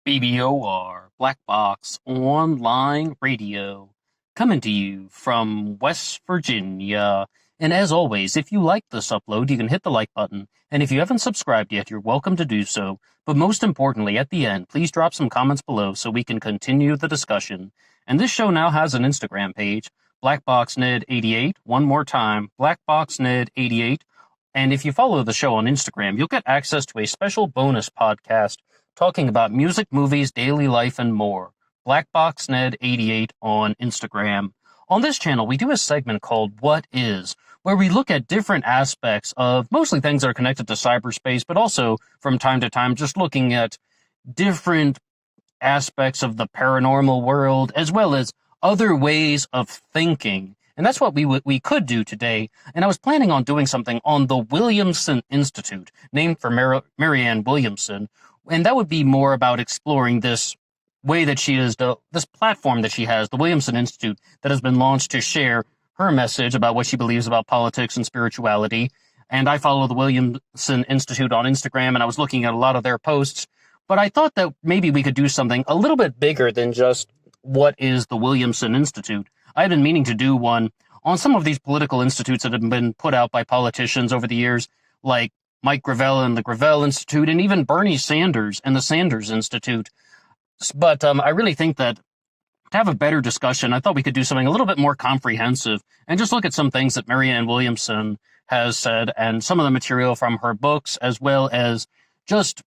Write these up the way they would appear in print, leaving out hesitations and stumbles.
BBOR, Black Box Online Radio, coming to you from West Virginia. And as always, if you like this upload, you can hit the like button. And if you haven't subscribed yet, you're welcome to do so. But most importantly, at the end, please drop some comments below so we can continue the discussion. And this show now has an Instagram page, BlackBoxNed88. One more time, BlackBoxNed88. And if you follow the show on Instagram, you'll get access to a special bonus podcast talking about music, movies, daily life, and more. BlackBoxNed88 on Instagram. On this channel, we do a segment called What Is, where we look at different aspects of mostly things that are connected to cyberspace, but also from time to time just looking at different aspects of the paranormal world, as well as other ways of thinking. And that's what we could do today. And I was planning on doing something on the Williamson Institute, named for Marianne Williamson. And that would be more about exploring this way that she is, this platform that she has, the Williamson Institute, that has been launched to share her message about what she believes about politics and spirituality. And I follow the Williamson Institute on Instagram, and I was looking at a lot of their posts. But I thought that maybe we could do something a little bit bigger than just what is the Williamson Institute. I've been meaning to do one on some of these political institutes that have been put out by politicians over the years, like Mike Gravel and the Gravel Institute, and even Bernie Sanders and the Sanders Institute. But I really think that to have a better discussion, I thought we could do something a little bit more comprehensive and just look at some things that Marianne Williamson has said and some of the material from her books, as well as just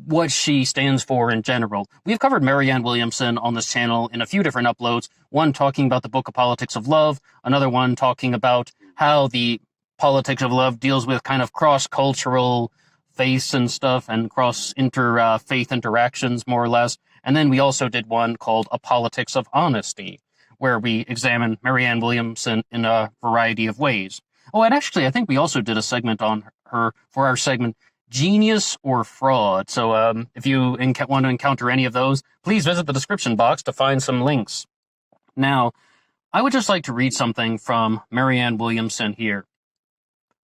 what she stands for in general. We've covered Marianne Williamson on this channel in a few different uploads, one talking about the book of Politics of Love, another one talking about how the Politics of Love deals with kind of cross-cultural faiths and stuff and cross-faith interactions, more or less. And then we also did one called A Politics of Honesty, where we examine Marianne Williamson in a variety of ways. Oh, and actually, I think we also did a segment on her for our segment, Genius or Fraud. So if you want to encounter any of those, please visit the description box to find some links. Now, I would just like to read something from Marianne Williamson here.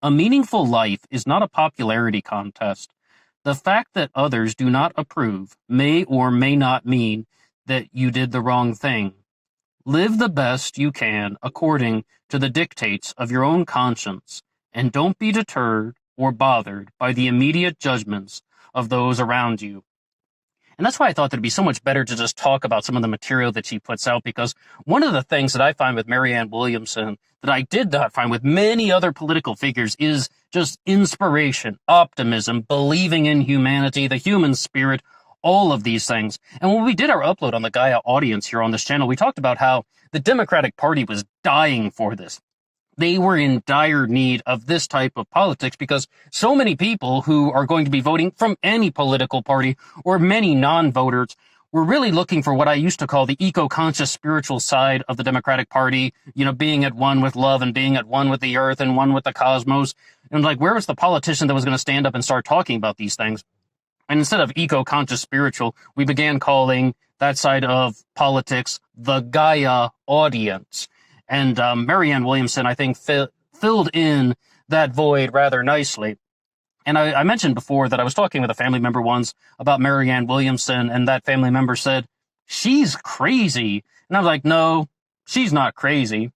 A meaningful life is not a popularity contest. The fact that others do not approve may or may not mean that you did the wrong thing. Live the best you can according to the dictates of your own conscience, and don't be deterred or bothered by the immediate judgments of those around you. And that's why I thought that it'd be so much better to just talk about some of the material that she puts out, because one of the things that I find with Marianne Williamson that I did not find with many other political figures is just inspiration, optimism, believing in humanity, the human spirit, all of these things. And when we did our upload on the Gaia Audience here on this channel, we talked about how the Democratic Party was dying for this. They were in dire need of this type of politics because so many people who are going to be voting from any political party or many non-voters were really looking for what I used to call the eco-conscious spiritual side of the Democratic Party, you know, being at one with love and being at one with the earth and one with the cosmos. And like, where was the politician that was going to stand up and start talking about these things? And instead of eco-conscious spiritual, we began calling that side of politics the Gaia Audience. And Marianne Williamson, I think, filled in that void rather nicely. And I mentioned before that I was talking with a family member once about Marianne Williamson, and that family member said, she's crazy. And I was like, no, she's not crazy.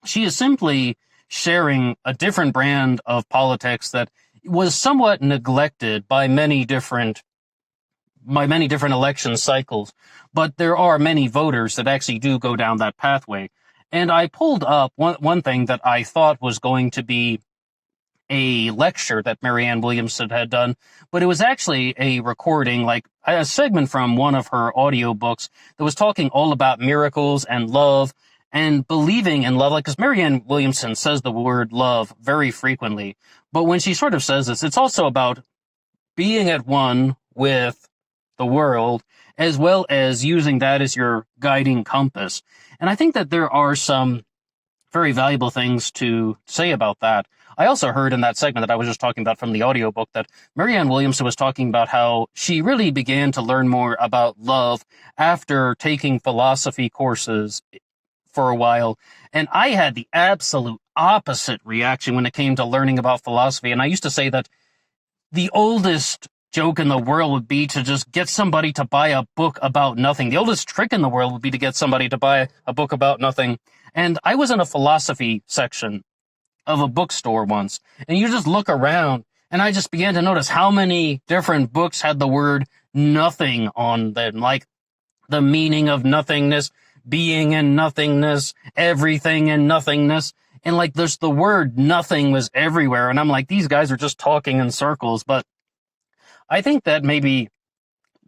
She is simply sharing a different brand of politics that was somewhat neglected by many different election cycles. But there are many voters that actually do go down that pathway. And I pulled up one thing that I thought was going to be a lecture that Marianne Williamson had done, but it was actually a recording, like a segment from one of her audiobooks that was talking all about miracles and love and believing in love. Like, because Marianne Williamson says the word love very frequently, but when she sort of says this, it's also about being at one with the world, as well as using that as your guiding compass. And I think that there are some very valuable things to say about that. I also heard in that segment that I was just talking about from the audiobook that Marianne Williamson was talking about how she really began to learn more about love after taking philosophy courses for a while. And I had the absolute opposite reaction when it came to learning about philosophy. And I used to say that the oldest joke in the world would be to just get somebody to buy a book about nothing. The oldest trick in the world would be to get somebody to buy a book about nothing. And I was in a philosophy section of a bookstore once, and you just look around, and I just began to notice how many different books had the word nothing on them, like the meaning of nothingness, being and nothingness, everything and nothingness. And like there's the word nothing was everywhere. And I'm like, these guys are just talking in circles. But I think that maybe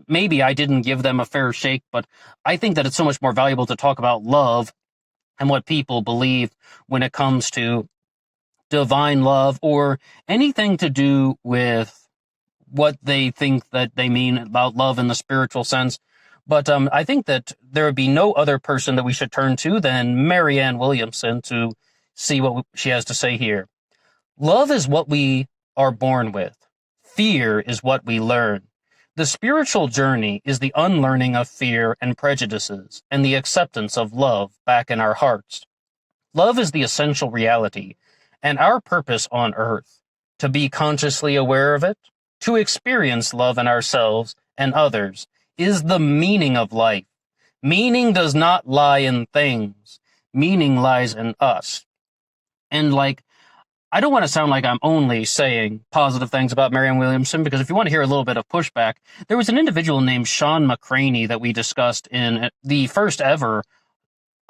I didn't give them a fair shake, but I think that it's so much more valuable to talk about love and what people believe when it comes to divine love or anything to do with what they think that they mean about love in the spiritual sense. But I think that there would be no other person that we should turn to than Marianne Williamson to see what she has to say here. Love is what we are born with. Fear is what we learn. The spiritual journey is the unlearning of fear and prejudices and the acceptance of love back in our hearts. Love is the essential reality and our purpose on earth, to be consciously aware of it, to experience love in ourselves and others, is the meaning of life. Meaning does not lie in things. Meaning lies in us. And I don't want to sound like I'm only saying positive things about Marianne Williamson, because if you want to hear a little bit of pushback, there was an individual named Sean McCraney that we discussed in the first ever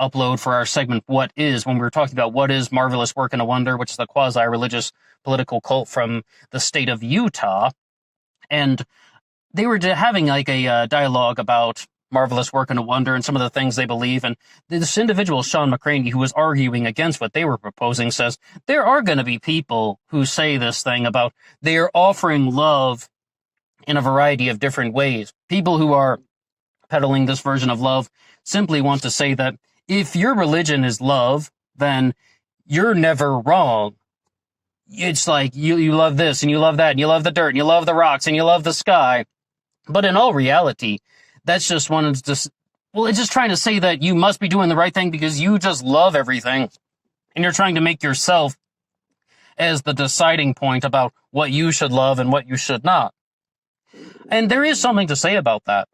upload for our segment, What Is, when we were talking about what is Marvelous Work and a Wonder, which is a quasi-religious political cult from the state of Utah. And they were having a dialogue about Marvelous Work and a Wonder and some of the things they believe. And this individual, Sean McCraney, who was arguing against what they were proposing, says there are going to be people who say this thing about they are offering love in a variety of different ways. People who are peddling this version of love simply want to say that if your religion is love, then you're never wrong. It's like you love this and you love that and you love the dirt and you love the rocks and you love the sky. But in all reality, that's just it's just trying to say that you must be doing the right thing because you just love everything. And you're trying to make yourself as the deciding point about what you should love and what you should not. And there is something to say about that.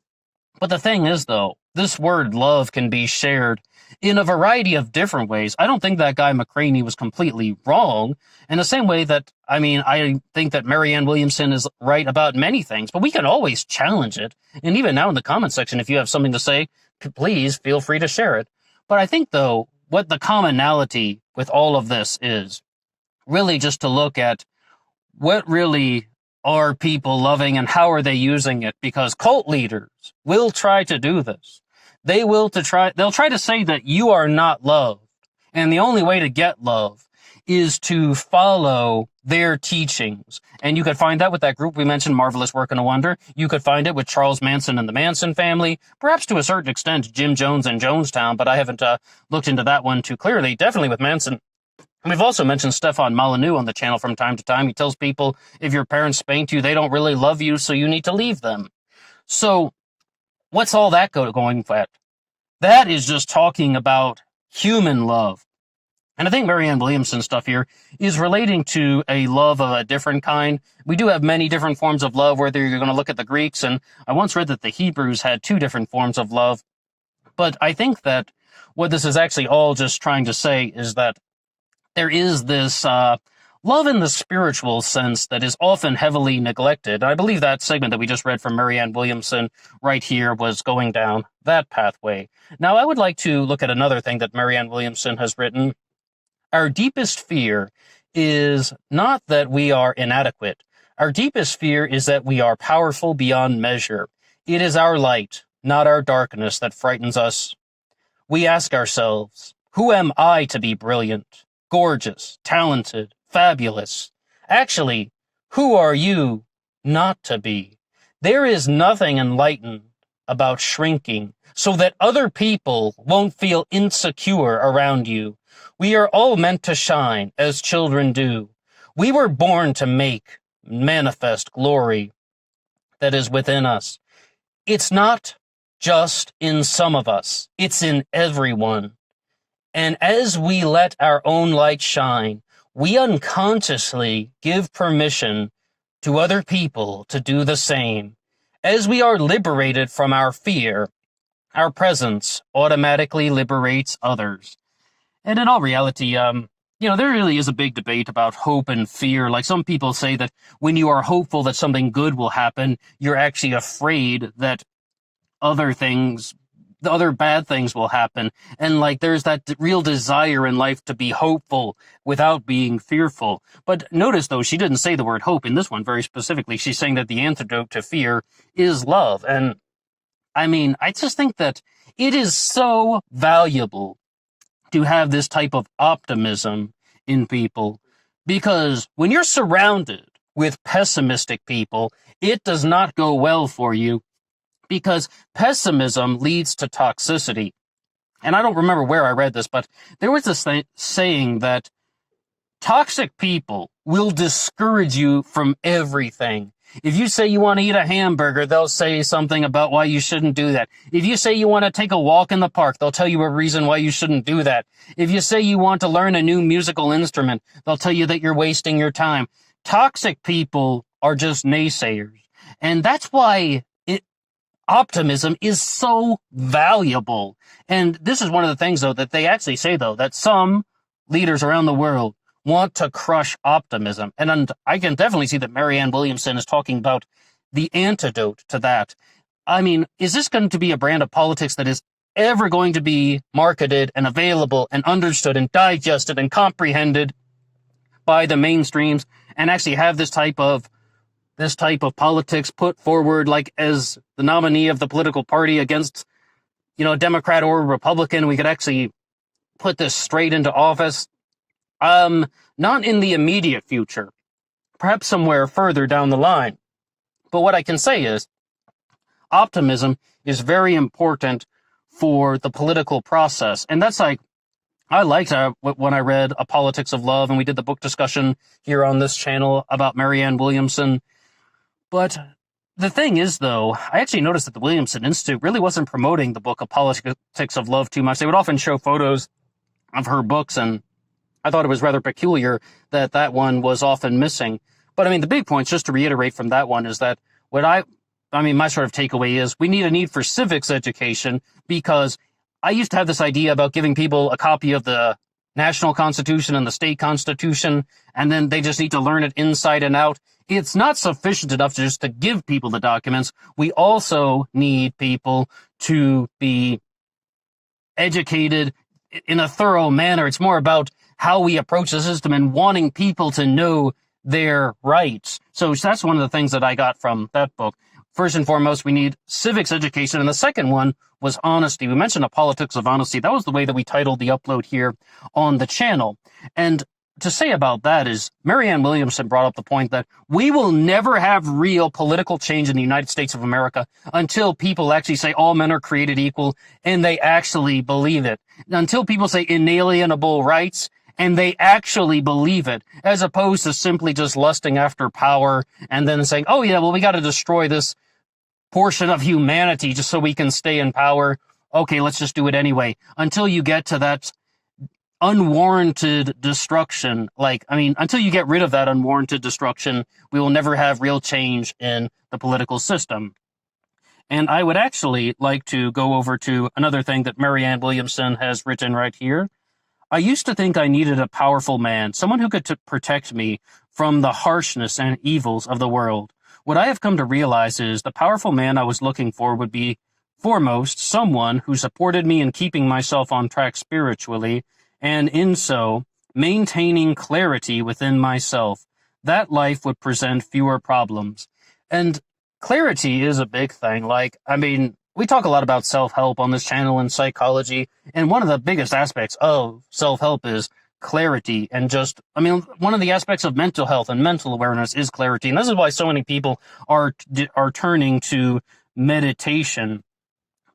But the thing is, though, this word love can be shared in a variety of different ways. I don't think that guy McCraney was completely wrong in the same way that, I think that Marianne Williamson is right about many things, but we can always challenge it. And even now in the comment section, if you have something to say, please feel free to share it. But I think, though, what the commonality with all of this is really just to look at what really are people loving and how are they using it, because cult leaders will try to do this. They'll try to say that you are not loved. And the only way to get love is to follow their teachings. And you could find that with that group we mentioned, Marvelous Work and a Wonder. You could find it with Charles Manson and the Manson family, perhaps to a certain extent Jim Jones and Jonestown, but I haven't looked into that one too clearly. Definitely with Manson. We've also mentioned Stefan Molyneux on the channel from time to time. He tells people if your parents spanked you, they don't really love you, so you need to leave them. So what's all that going at? That is just talking about human love. And I think Marianne Williamson's stuff here is relating to a love of a different kind. We do have many different forms of love, whether you're going to look at the Greeks, and I once read that the Hebrews had 2 different forms of love. But I think that what this is actually all just trying to say is that there is this love in the spiritual sense that is often heavily neglected. I believe that segment that we just read from Marianne Williamson right here was going down that pathway. Now, I would like to look at another thing that Marianne Williamson has written. Our deepest fear is not that we are inadequate. Our deepest fear is that we are powerful beyond measure. It is our light, not our darkness, that frightens us. We ask ourselves, who am I to be brilliant, gorgeous, talented, fabulous? Actually, who are you not to be? There is nothing enlightened about shrinking so that other people won't feel insecure around you. We are all meant to shine as children do. We were born to make manifest glory that is within us. It's not just in some of us. It's in everyone. And as we let our own light shine, we unconsciously give permission to other people to do the same. As we are liberated from our fear, our presence automatically liberates others. And in all reality, there really is a big debate about hope and fear. Like, some people say that when you are hopeful that something good will happen, you're actually afraid that the other bad things will happen. And like, there's that real desire in life to be hopeful without being fearful. But notice, though, she didn't say the word hope in this one very specifically. She's saying that the antidote to fear is love. And I mean, I just think that it is so valuable to have this type of optimism in people, because when you're surrounded with pessimistic people, it does not go well for you, because pessimism leads to toxicity. And I don't remember where I read this, but there was this saying that toxic people will discourage you from everything. If you say you want to eat a hamburger, they'll say something about why you shouldn't do that. If you say you want to take a walk in the park, they'll tell you a reason why you shouldn't do that. If you say you want to learn a new musical instrument, they'll tell you that you're wasting your time. Toxic people are just naysayers. And that's why optimism is so valuable. And this is one of the things, though, that they actually say, though, that some leaders around the world want to crush optimism. And I can definitely see that Marianne Williamson is talking about the antidote to that. I mean, is this going to be a brand of politics that is ever going to be marketed and available and understood and digested and comprehended by the mainstreams, and actually have this type of politics put forward, like, as the nominee of the political party against, a Democrat or a Republican? We could actually put this straight into office. Not in the immediate future, perhaps somewhere further down the line. But what I can say is, optimism is very important for the political process. And that's like, I liked when I read A Politics of Love, and we did the book discussion here on this channel about Marianne Williamson. But the thing is, though, I actually noticed that the Williamson Institute really wasn't promoting the book A Politics of Love too much. They would often show photos of her books, and I thought it was rather peculiar that one was often missing. But I mean, the big point, just to reiterate from that one, is that my sort of takeaway is we need a need for civics education, because I used to have this idea about giving people a copy of the national constitution and the state constitution, and then they just need to learn it inside and out. It's not sufficient enough just to give people the documents. We also need people to be educated in a thorough manner. It's more about how we approach the system and wanting people to know their rights. So that's one of the things that I got from that book. First and foremost, we need civics education. And the second one was honesty. We mentioned A Politics of Honesty. That was the way that we titled the upload here on the channel. And to say about that is, Marianne Williamson brought up the point that we will never have real political change in the United States of America until people actually say all men are created equal, and they actually believe it. Until people say inalienable rights, and they actually believe it, as opposed to simply just lusting after power and then saying, oh yeah, well, we got to destroy this portion of humanity just so we can stay in power. Okay, let's just do it anyway. Until you get to that unwarranted destruction, until you get rid of that unwarranted destruction, we will never have real change in the political system. And I would actually like to go over to another thing that Marianne Williamson has written right here. I used to think I needed a powerful man, someone who could protect me from the harshness and evils of the world. What I have come to realize is the powerful man I was looking for would be, foremost, someone who supported me in keeping myself on track spiritually, and in so, maintaining clarity within myself. That life would present fewer problems. And clarity is a big thing. We talk a lot about self-help on this channel and psychology, and one of the biggest aspects of self-help is clarity. And one of the aspects of mental health and mental awareness is clarity. And this is why so many people are turning to meditation,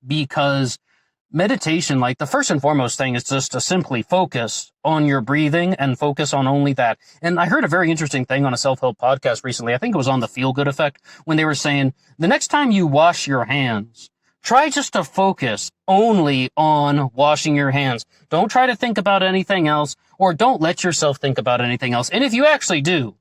because meditation, the first and foremost thing is just to simply focus on your breathing and focus on only that. And I heard a very interesting thing on a self-help podcast recently. I think it was on the Feel Good Effect, when they were saying, the next time you wash your hands, try just to focus only on washing your hands. Don't try to think about anything else, or don't let yourself think about anything else. And if you actually do,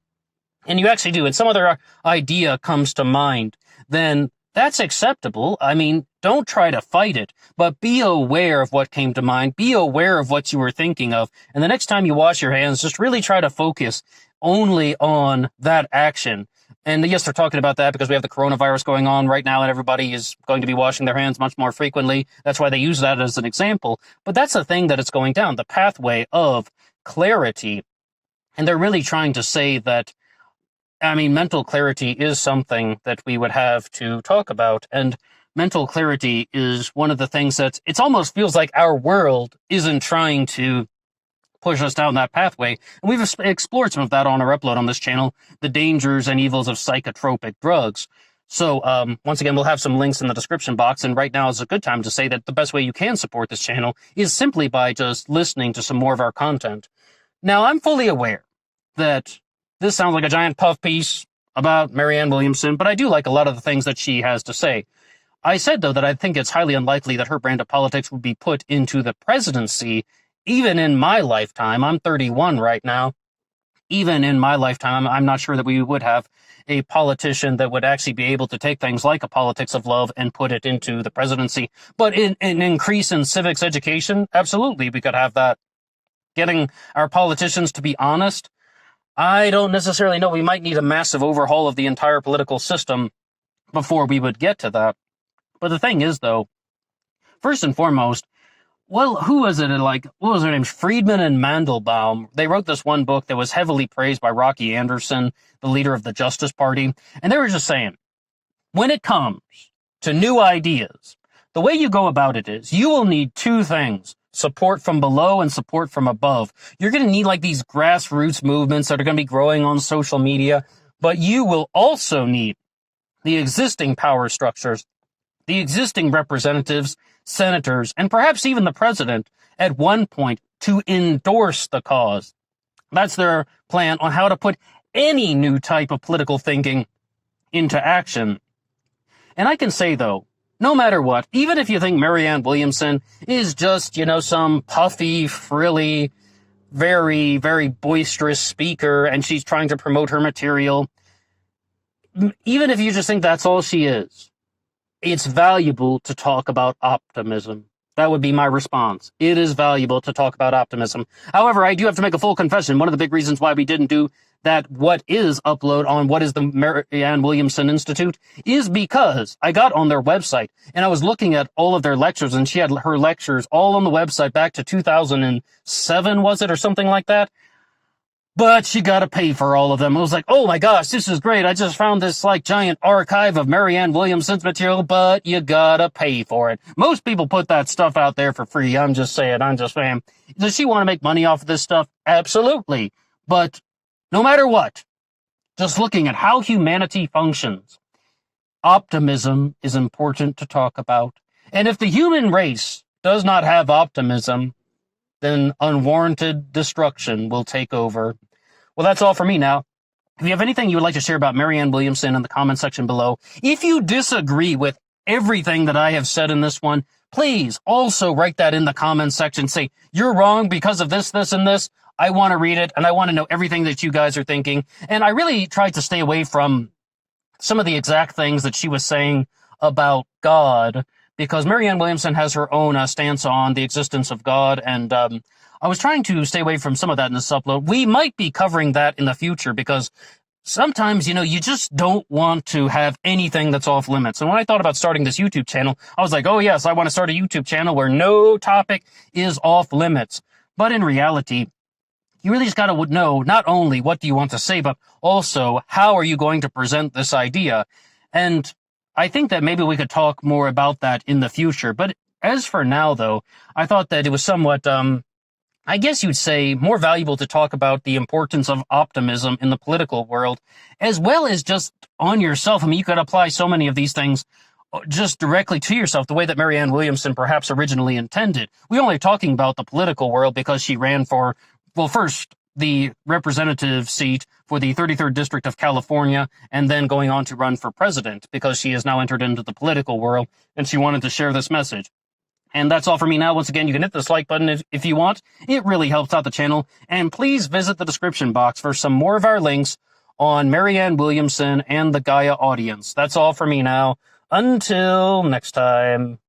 and you actually do, and some other idea comes to mind, then that's acceptable. I mean, don't try to fight it, but be aware of what came to mind. Be aware of what you were thinking of. And the next time you wash your hands, just really try to focus only on that action. And yes, they're talking about that because we have the coronavirus going on right now and everybody is going to be washing their hands much more frequently. That's why they use that as an example. But that's the thing that it's going down, the pathway of clarity. And they're really trying to say that, I mean, mental clarity is something that we would have to talk about. And mental clarity is one of the things that it almost feels like our world isn't trying to push us down that pathway. And we've explored some of that on our upload on this channel, the dangers and evils of psychotropic drugs. So once again, we'll have some links in the description box. And right now is a good time to say that the best way you can support this channel is simply by just listening to some more of our content. Now, I'm fully aware that this sounds like a giant puff piece about Marianne Williamson, but I do like a lot of the things that she has to say. I said, though, that I think it's highly unlikely that her brand of politics would be put into the presidency, even in my lifetime. I'm 31 right now. Even in my lifetime, I'm not sure that we would have a politician that would actually be able to take things like a politics of love and put it into the presidency. But in an increase in civics education, absolutely, we could have that. Getting our politicians to be honest, I don't necessarily know. We might need a massive overhaul of the entire political system before we would get to that. But the thing is, though, first and foremost, well, who was it? Like, what was their names? Friedman and Mandelbaum. They wrote this one book that was heavily praised by Rocky Anderson, the leader of the Justice Party. And they were just saying, when it comes to new ideas, the way you go about it is you will need two things: support from below and support from above. You're going to need like these grassroots movements that are going to be growing on social media, but you will also need the existing power structures, the existing representatives, senators, and perhaps even the president at one point to endorse the cause. That's their plan on how to put any new type of political thinking into action. And I can say, though, no matter what, even if you think Marianne Williamson is just, some puffy, frilly, very, very boisterous speaker and she's trying to promote her material, even if you just think that's all she is, it's valuable to talk about optimism. That would be my response. It is valuable to talk about optimism. However, I do have to make a full confession. One of the big reasons why we didn't do that What Is upload on What Is the Marianne Williamson Institute is because I got on their website and I was looking at all of their lectures, and she had her lectures all on the website back to 2007, was it, or something like that? But you gotta pay for all of them. It was like, oh my gosh, this is great. I just found this like giant archive of Marianne Williamson's material, but you gotta pay for it. Most people put that stuff out there for free. I'm just saying. Does she want to make money off of this stuff? Absolutely. But no matter what, just looking at how humanity functions, optimism is important to talk about. And if the human race does not have optimism, then unwarranted destruction will take over. Well, that's all for me now. If you have anything you would like to share about Marianne Williamson in the comment section below, if you disagree with everything that I have said in this one, please also write that in the comment section. Say, you're wrong because of this, this, and this. I want to read it, and I want to know everything that you guys are thinking. And I really tried to stay away from some of the exact things that she was saying about God, because Marianne Williamson has her own stance on the existence of God, and I was trying to stay away from some of that in this upload. We might be covering that in the future, because sometimes, you just don't want to have anything that's off limits. And when I thought about starting this YouTube channel, I was like, oh yes, I want to start a YouTube channel where no topic is off limits. But in reality, you really just got to know not only what do you want to say, but also how are you going to present this idea. And I think that maybe we could talk more about that in the future. But as for now, though, I thought that it was somewhat, I guess you'd say, more valuable to talk about the importance of optimism in the political world, as well as just on yourself. I mean, you could apply so many of these things just directly to yourself, the way that Marianne Williamson perhaps originally intended. We're only talking about the political world because she ran for, well, first, the representative seat for the 33rd District of California, and then going on to run for president because she has now entered into the political world, and she wanted to share this message. And that's all for me now. Once again, you can hit this like button if you want. It really helps out the channel. And please visit the description box for some more of our links on Marianne Williamson and the Gaia Audience. That's all for me now. Until next time.